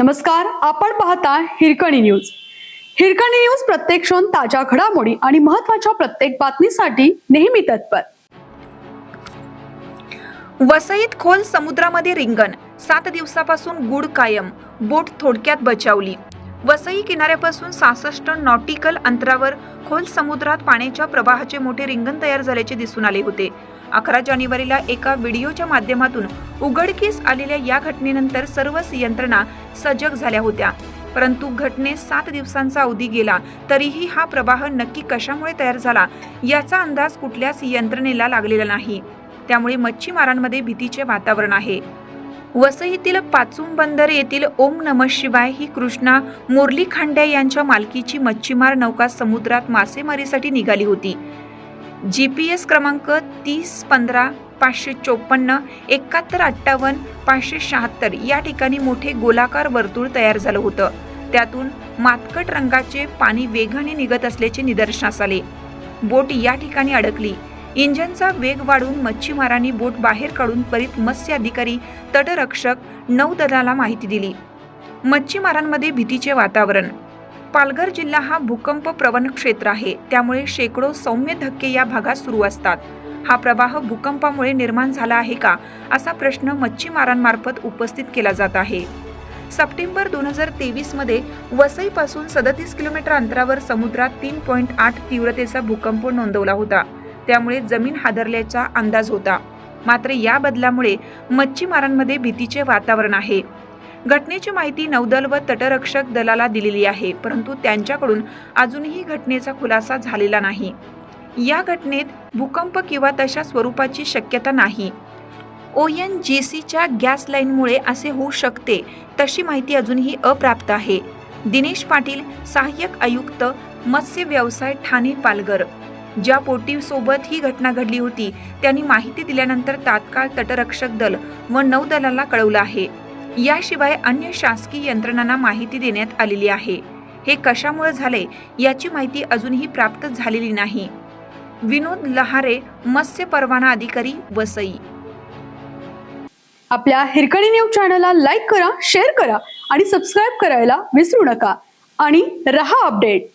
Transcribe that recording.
नमस्कार, आपण पाहता हिरकणी न्यूज. हिरकणी न्यूज प्रत्येक क्षण ताज्या घडामोडी आणि महत्त्वाच्या प्रत्येक बातमीसाठी नेहमी तत्पर. वसईत खोल समुद्रामध्ये रिंगण, 7 दिवसापासून गुड कायम, बोट थोडक्यात बचावली. वसई किनाऱ्यापासून 66 नॉटिकल अंतरावर खोल समुद्रात पाण्याच्या प्रवाहाचे मोठे रिंगण तयार झाल्याचे दिसून आले होते. 11 जानेवारीला एका व्हिडिओच्या माध्यमातून उघडकीस आलेल्या या घटनेनंतर सर्वच यंत्रणा सजग झाल्या होत्या. परंतु घटनेस 7 दिवसांचा अवधी गेला तरीही हा प्रवाह नक्की कशामुळे तयार झाला याचा अंदाज कुठल्याच यंत्रणेला लागलेला नाही. त्यामुळे मच्छीमारांमध्ये भीतीचे वातावरण आहे. वसईतील पाचूम बंदर येथील ओम नमः शिवाय ही कृष्णा मुरली खांड्या यांच्या मालकीची मच्छीमार नौका समुद्रात मासेमारीसाठी निघाली होती. GPS क्रमांक 3015 554 7158 576 या ठिकाणी मोठे गोलाकार वर्तुळ तयार झालं होतं. त्यातून मातकट रंगाचे पाणी वेगाने निघत असल्याचे निदर्शनास आले. बोट या ठिकाणी अडकली. इंजिनचा वेग वाढून मच्छीमारांनी बोट बाहेर काढून त्वरित मत्स्य अधिकारी, तटरक्षक, नौदलाला माहिती दिली. मच्छीमारांमध्ये भीतीचे वातावरण. पालघर जिल्हा हा भूकंप प्रवण क्षेत्र आहे. त्यामुळे शेकडो सौम्य धक्के या भागात सुरू असतात. हा प्रवाह भूकंपामुळे निर्माण झाला आहे का असा प्रश्न मच्छीमारांमार्फत उपस्थित केला जात आहे. सप्टेंबर 2023 मध्ये वसईपासून 37 किलोमीटर अंतरावर समुद्रात 3.8 तीव्रतेचा भूकंप नोंदवला होता. त्यामुळे जमीन हादरल्याचा अंदाज होता. मात्र या बदलामुळे मच्छीमारांमध्ये भीतीचे वातावरण आहे. घटनेची माहिती नौदल व तटरक्षक दलाला दिलेली आहे, परंतु त्यांच्याकडून अजूनही घटनेचा खुलासा झालेला नाही. या घटनेत भूकंप किंवा तशा स्वरूपाची शक्यता नाही. ONGCच्या गॅस लाईनमुळे असे होऊ शकते तशी माहिती अजूनही अप्राप्त आहे. दिनेश पाटील, सहाय्यक आयुक्त मत्स्य व्यवसाय, ठाणे, पालघर. ज्या बोटीसोबत ही घटना घडली होती त्यांनी माहिती दिल्यानंतर तात्काळ तटरक्षक दल व नौदलाला कळवलं आहे. याशिवाय अन्य शासकीय यंत्रणांना माहिती देण्यात आलेली आहे. हे कशामुळे झाले याची माहिती अजूनही प्राप्त झालेली नाही. विनोद लहारे, मत्स्य परवाना अधिकारी, वसई. आपल्या हिरकणी न्यूज चॅनलला लाईक करा, शेअर करा आणि सबस्क्राईब करायला विसरू नका. आणि रहा अपडेट.